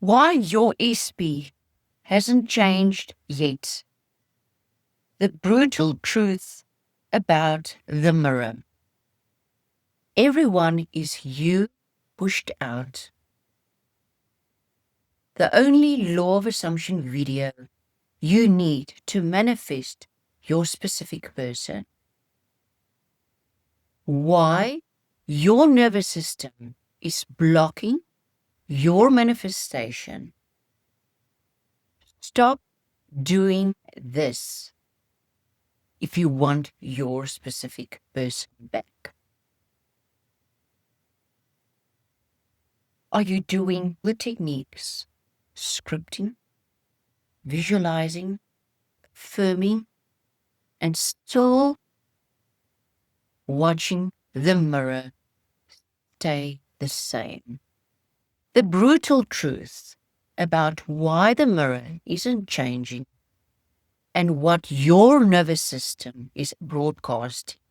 Why your SP hasn't changed yet. The brutal truth about the mirror. Everyone is you pushed out. The only law of assumption video you need to manifest your specific person. Why your nervous system is blocking your manifestation. Stop doing this if you want your specific person back. Are you doing the techniques, scripting, visualizing, affirming, and still watching the mirror stay the same? The brutal truth about why the mirror isn't changing and what your nervous system is broadcasting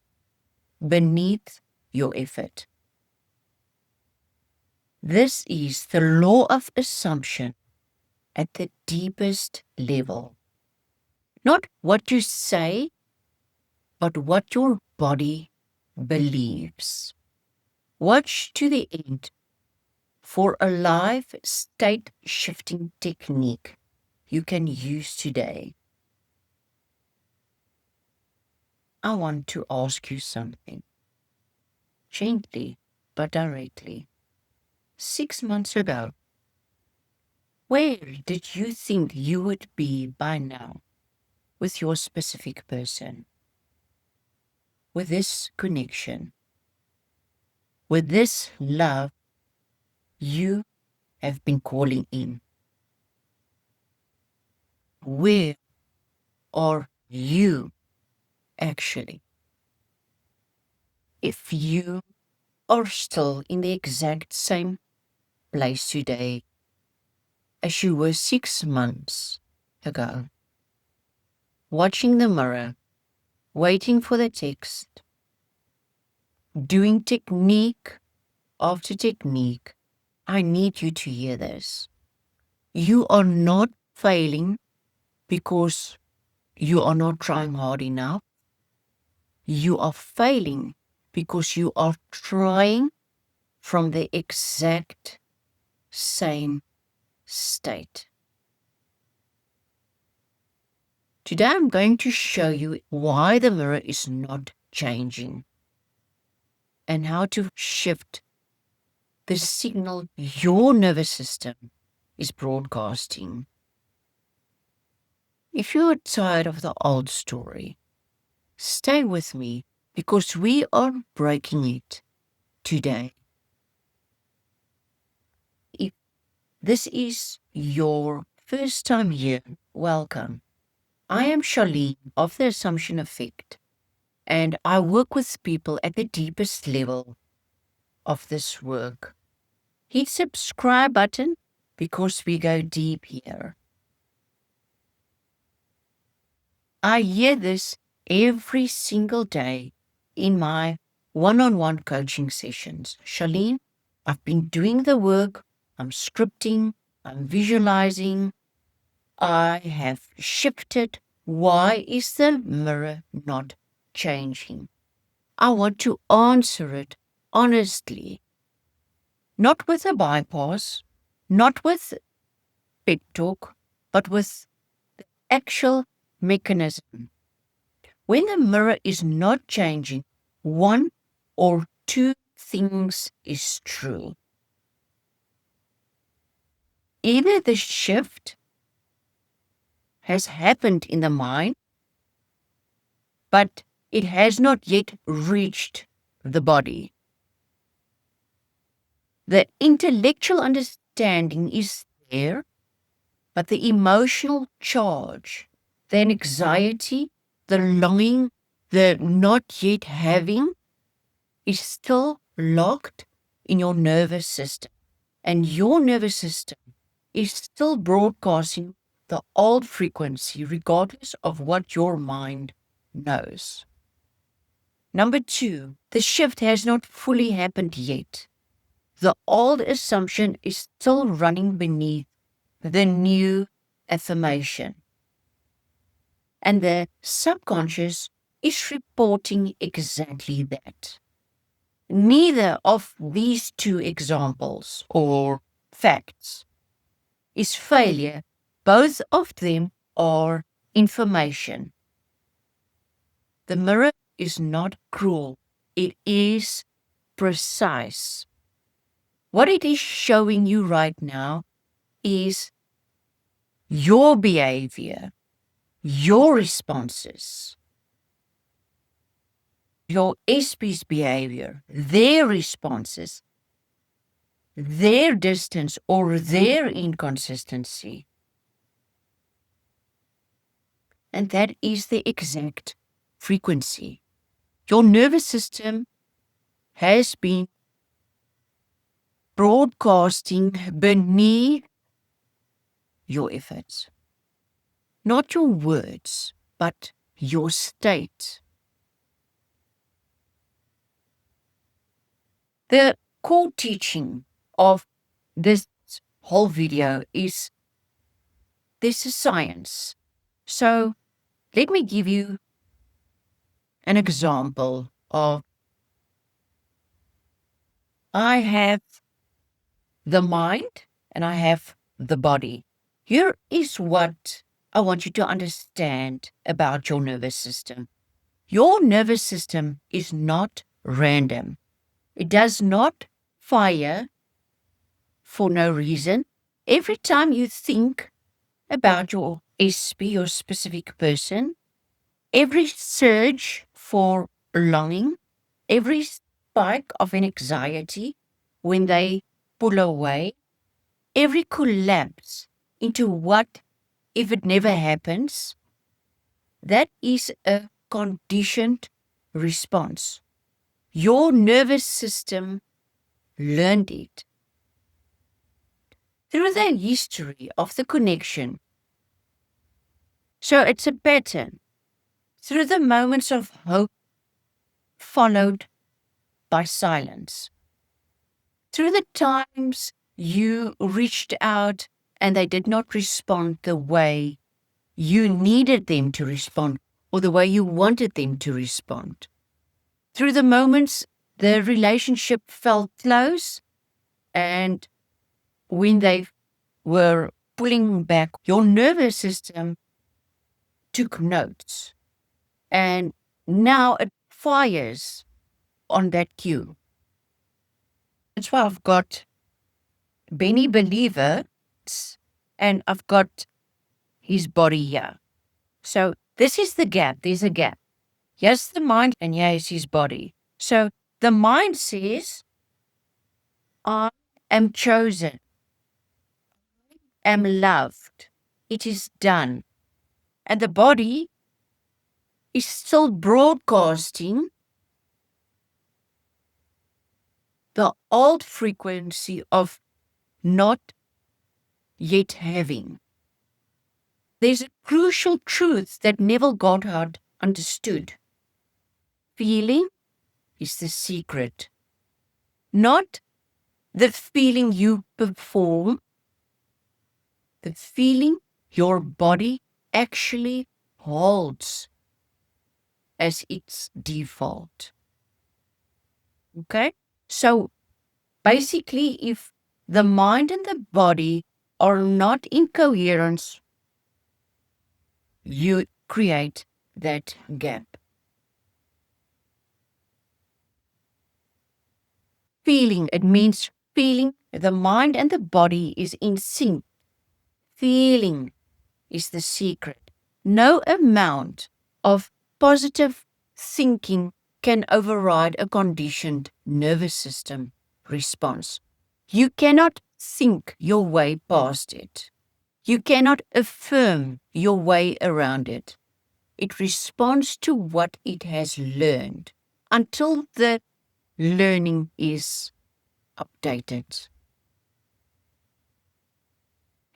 beneath your effort. This is the law of assumption at the deepest level. Not what you say, but what your body believes. Watch to the end for a live state shifting technique you can use today. I want to ask you something, gently but directly. 6 months ago, where did you think you would be by now with your specific person? With this connection, with this love you have been calling in? Where are you actually? If you are still in the exact same place today as you were 6 months ago, watching the mirror, waiting for the text, doing technique after technique, I need you to hear this. You are not failing because you are not trying hard enough. You are failing because you are trying from the exact same state. Today I'm going to show you why the mirror is not changing and how to shift the signal your nervous system is broadcasting. If you're tired of the old story, stay with me because we are breaking it today. If this is your first time here, welcome. I am Charlene of the Assumption Effect, and I work with people at the deepest level of this work. Hit subscribe button because we go deep here. I hear this every single day in my one-on-one coaching sessions. Charlene, I've been doing the work, I'm scripting, I'm visualizing, I have shifted. Why is the mirror not changing? I want to answer it honestly, not with a bypass, not with pep talk, but with the actual mechanism. When the mirror is not changing, one or two things is true. Either the shift has happened in the mind, but it has not yet reached the body. The intellectual understanding is there, but the emotional charge, the anxiety, the longing, the not yet having is still locked in your nervous system. And your nervous system is still broadcasting the old frequency regardless of what your mind knows. Number 2, the shift has not fully happened yet. The old assumption is still running beneath the new affirmation. And the subconscious is reporting exactly that. Neither of these two examples or facts is failure. Both of them are information. The mirror is not cruel. It is precise. What it is showing you right now is your behavior, your responses, your SP's behavior, their responses, their distance or their inconsistency. And that is the exact frequency. Your nervous system has been broadcasting beneath your efforts. Not your words, but your state. The core teaching of this whole video is this is science. So let me give you an example of I have the mind and I have the body. Here is what I want you to understand about your nervous system. Your nervous system is not random. It does not fire for no reason. Every time you think about your SP, your specific person, every surge for longing, every spike of an anxiety when they pull away, every collapse into what if it never happens, that is a conditioned response. Your nervous system learned it through the history of the connection. So it's a pattern through the moments of hope followed by silence. Through the times you reached out and they did not respond the way you needed them to respond or the way you wanted them to respond. Through the moments the relationship felt close and when they were pulling back, your nervous system took notes and now it fires on that cue. That's why I've got Benny Believer and I've got his body here. So this is the gap. There's a gap. Here's the mind and here's his body. So the mind says, I am chosen, am loved. It is done. And the body is still broadcasting the old frequency of not yet having. There's a crucial truth that Neville Goddard understood. Feeling is the secret, not the feeling you perform, the feeling your body actually holds as its default. Okay? So basically, if the mind and the body are not in coherence, you create that gap. Feeling, it means feeling the mind and the body is in sync. Feeling is the secret. No amount of positive thinking can override a conditioned nervous system response. You cannot think your way past it. You cannot affirm your way around it. It responds to what it has learned until the learning is updated.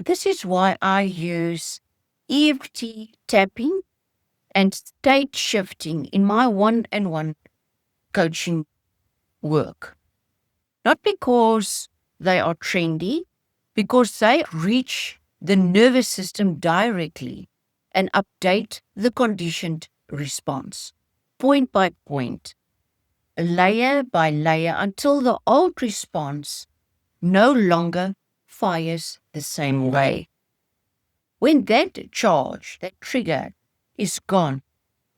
This is why I use EFT tapping and state shifting in my one-on-one coaching work. Not because they are trendy, because they reach the nervous system directly and update the conditioned response, point by point, layer by layer, until the old response no longer fires the same way. When that charge, that trigger, is gone,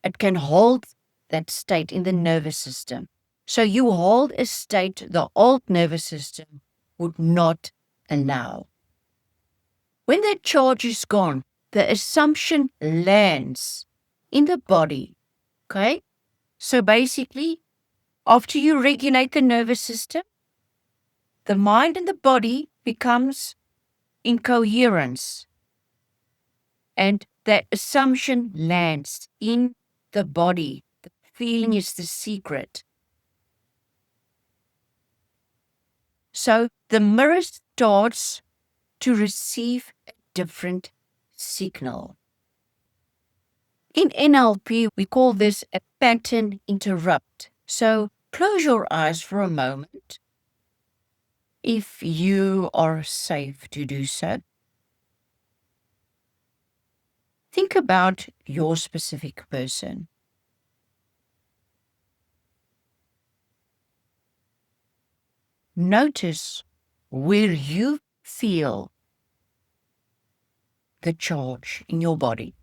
it can hold that state in the nervous system. So you hold a state the old nervous system would not allow. When that charge is gone, the assumption lands in the body. Okay? So basically, after you regulate the nervous system, the mind and the body becomes in coherence. And that assumption lands in the body. The feeling is the secret. So the mirror starts to receive a different signal. In NLP, we call this a pattern interrupt. So close your eyes for a moment, if you are safe to do so. Think about your specific person. Notice where you feel the charge in your body.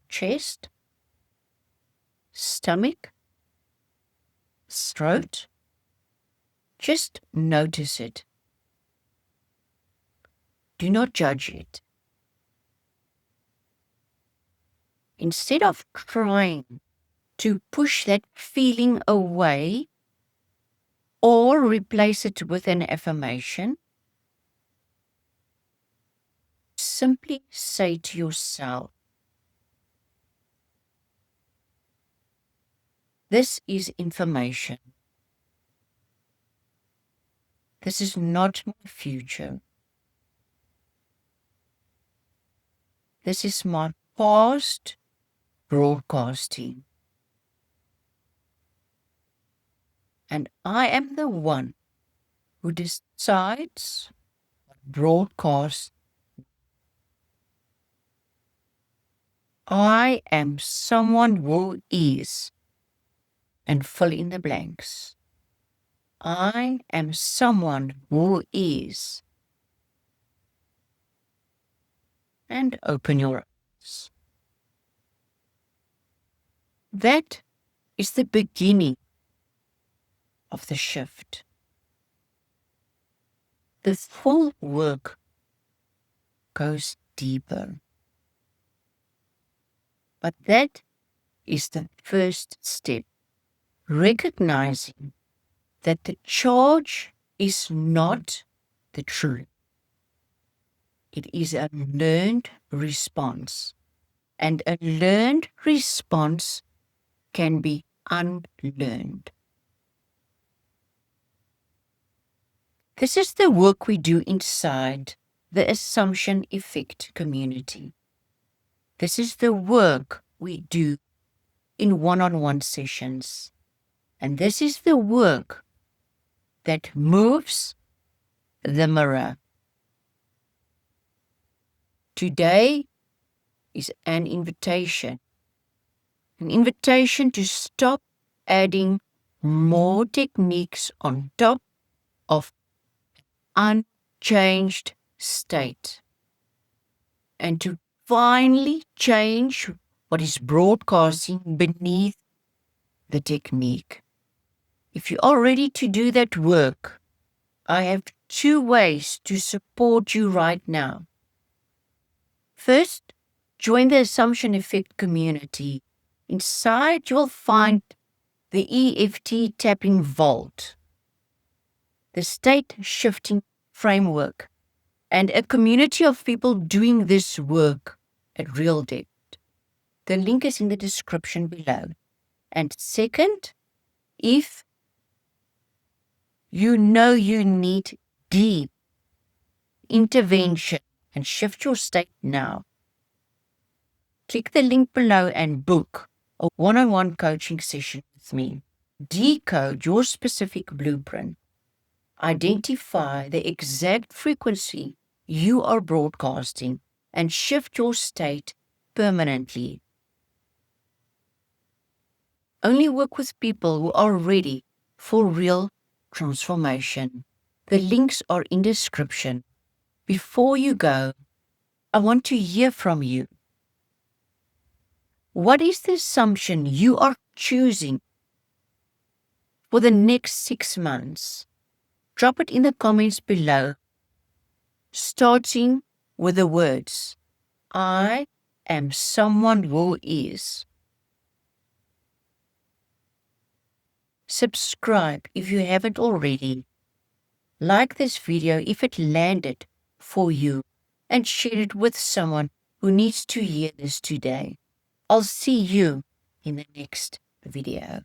Chest, stomach, throat. Just notice it. Do not judge it. Instead of trying to push that feeling away or replace it with an affirmation, simply say to yourself, this is information. This is not my future. This is my past broadcasting. And I am the one who decides what broadcasts. I am someone who is, and fill in the blanks. I am someone who is. And open your eyes. That is the beginning of the shift. The full work goes deeper. But that is the first step. Recognizing that the charge is not the truth. It is a learned response. And a learned response can be unlearned. This is the work we do inside the Assumption Effect community. This is the work we do in one-on-one sessions. And this is the work that moves the mirror. Today is an invitation to stop adding more techniques on top of unchanged state, and to finally change what is broadcasting beneath the technique. If you are ready to do that work, I have 2 ways to support you right now. First, join the Assumption Effect community. Inside, you'll find the EFT Tapping Vault, the State Shifting Framework, and a community of people doing this work at real depth. The link is in the description below. And second, if you know you need deep intervention and shift your state now, click the link below and book a one-on-one coaching session with me. Decode your specific blueprint. Identify the exact frequency you are broadcasting and shift your state permanently. Only work with people who are ready for real transformation. The links are in the description. Before you go, I want to hear from you. What is the assumption you are choosing for the next 6 months? Drop it in the comments below, starting with the words, I am someone who is. Subscribe if you haven't already. Like this video if it landed for you, and share it with someone who needs to hear this today. I'll see you in the next video.